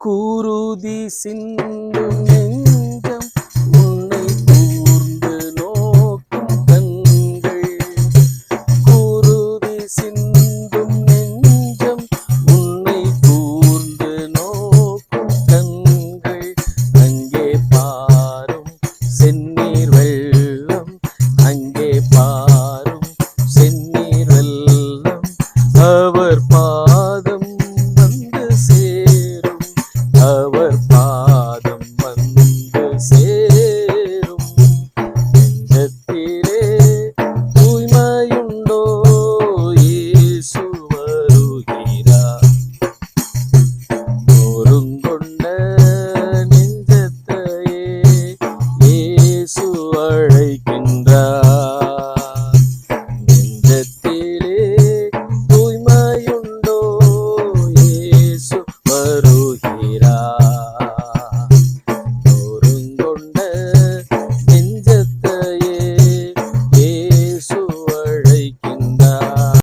குருதி சிந்தும் நெஞ்சம் உன்னை கூர்ந்து நோக்கும் கண்கள். குருதி சிந்தும் நெஞ்சம் உன்னை கூர்ந்து நோக்கும் கண்கள். அங்கே பாரும் செந்நீர் வெள்ளம், அங்கே பாரும் செந்நீர் வெள்ளம். அவர் பாதம் வந்து சேரும், அவர்